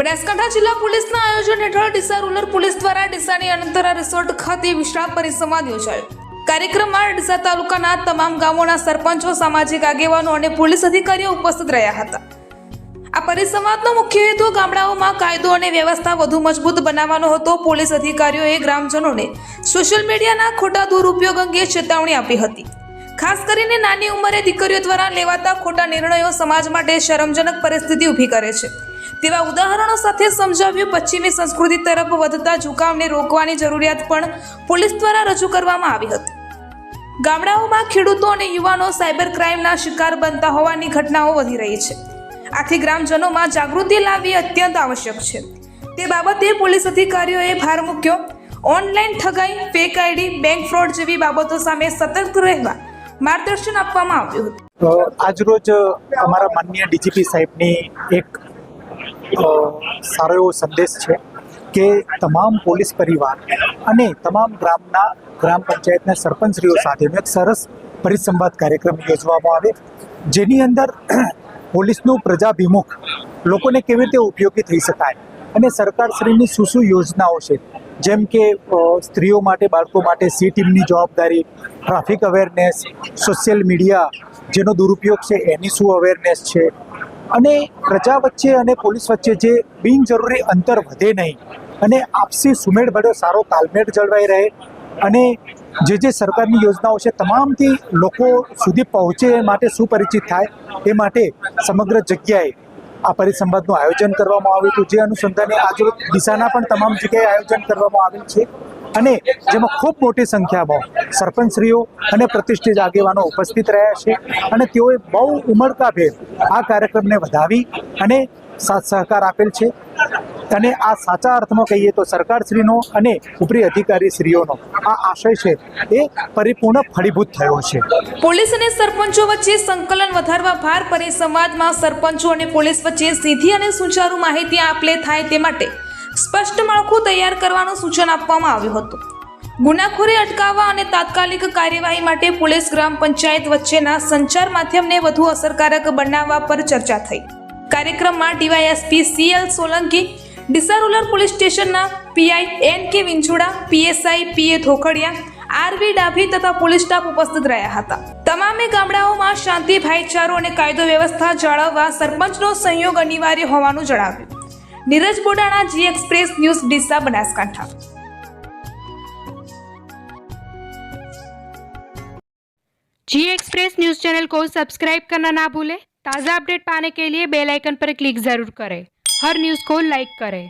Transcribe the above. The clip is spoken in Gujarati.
બનાસકાંઠા જિલ્લા પોલીસના આયોજન હેઠળ ડીસા રૂરલ પોલીસ દ્વારા ડીસાની અનંતરા રિસોર્ટ ખાતે વિશાળ પરિસંવાદ યોજાયો। કાર્યક્રમમાં ડીસા તાલુકાના તમામ ગામોના સરપંચો, સામાજિક આગેવાનો અને પોલીસ અધિકારીઓ ઉપસ્થિત રહ્યા હતા। આ પરિસંવાદનો મુખ્ય હેતુ ગામડાઓમાં કાયદો અને વ્યવસ્થા વધુ મજબૂત બનાવવાનો હતો। પોલીસ અધિકારીઓએ ગ્રામજનોને સોશિયલ મીડિયાના ખોટા દુરુપયોગ અંગે ચેતવણી આપી હતી। ખાસ કરીને નાની ઉંમરે દીકરીઓ દ્વારા લેવાતા ખોટા નિર્ણયો સમાજ માટે શરમજનક પરિસ્થિતિ ઊભી કરે છે તેવા ઉદાહરણો સાથે સમજાવ્યું। પશ્ચિમી સંસ્કૃતિ તરફ વધતા ઝુકાવને રોકવાની જરૂરિયાત પણ પોલીસ દ્વારા રજૂ કરવામાં આવી હતી। ગામડાઓમાં ખેડૂતો અને યુવાનો સાયબર ક્રાઇમના શિકાર બનતા હોવાની ઘટનાઓ વધી રહી છે, આથી ગ્રામજનોમાં જાગૃતિ લાવવી અત્યંત આવશ્યક છે। તે બાબતે પોલીસ અધિકારીઓએ ભાર મૂક્યો। ઓનલાઈન ઠગાઈ, ફેક આઈડી, બેંક ફ્રોડ જેવી બાબતો સામે સતર્ક રહેવા માર્ગદર્શન આપવામાં આવ્યું હતું। આજરોજ અમારા માનનીય ડીજીપી સાહેબની એક સારો એવો સંદેશ છે કે તમામ પોલીસ પરિવાર અને તમામ ગ્રામ પંચાયતના સરપંચશ્રીઓ સાથેનો એક સરસ પરિસંવાદ કાર્યક્રમ યોજવામાં આવે, જેની અંદર પોલીસનું પ્રજાભિમુખ લોકોને કેવી રીતે ઉપયોગી થઈ શકાય અને સરકારશ્રીની શું યોજનાઓ છે, જેમ કે સ્ત્રીઓ માટે, બાળકો માટે સી ટીમની જવાબદારી, ટ્રાફિક અવેરનેસ, સોશિયલ મીડિયા જેનો દુરુપયોગ છે એની શું અવેરનેસ છે, અને પ્રજા વચ્ચે અને પોલીસ વચ્ચે જે બિનજરૂરી અંતર વધે નહીં અને આપસી સુમેળ ભર્યો સારો તાલમેળ જળવાઈ રહે અને જે સરકારની યોજનાઓ છે તમામથી લોકો સુધી પહોંચે એ માટે સુપરિચિત થાય, એ માટે સમગ્ર જગ્યાએ આ પરિસંવાદનું આયોજન કરવામાં આવ્યું હતું। જે અનુસંધાને આજરોજ ડીસાના પણ તમામ જગ્યાએ આયોજન કરવામાં આવેલ છે અને જેમાં ખૂબ મોટી સંખ્યામાં સરપંચશ્રીઓ અને પ્રતિષ્ઠિત આગેવાનો ઉપસ્થિત રહ્યા છે અને તેઓએ બહુ ઉમળકાભેર આ કાર્યક્રમને વધાવી અને સાથ સહકાર આપેલ છે અને આ સાચા અર્થમાં કહીએ તો સરકારશ્રીનો અને ઉપરી અધિકારીશ્રીઓનો આ આશય છે એ પરિપૂર્ણ ફળીભૂત થયો છે। પોલીસ અને સરપંચો વચ્ચે સંકલન વધારવા ભાર પરિસંવાદમાં સરપંચો અને પોલીસ વચ્ચે સીધી અને સુચારુ માહિતી આપ-લે થાય તે માટે સ્પષ્ટ માળખું તૈયાર કરવાનું સૂચન આપવામાં આવ્યું હતું। ગુનાખોરી અટકાવવા અને તાત્કાલિક કાર્યવાહી માટે પોલીસ ગ્રામ પંચાયત વચ્ચેના સંચાર માધ્યમને વધુ અસરકારક બનાવવા પર ચર્ચા થઈ। કાર્યક્રમમાં DYSP CL Solanki, Deesa rural police સ્ટેશનના PI NK વિંછોડા, PSI PA Dhokadiya, RV Dabhi તથા પોલીસ સ્ટાફ ઉપસ્થિત રહ્યા હતા। તમામે ગામડાઓમાં શાંતિ, ભાઈચારો અને કાયદો વ્યવસ્થા જાળવવા સરપંચનો સહયોગ અનિવાર્ય હોવાનું જણાવ્યું। नीरज बोडाना, जी एक्सप्रेस न्यूज, ડીસા, बनासकांठा। जी एक्सप्रेस न्यूज चैनल को सब्सक्राइब करना ना भूलें। ताज़ा अपडेट पाने के लिए बेल आइकन पर क्लिक जरूर करें। हर न्यूज़ को लाइक करें।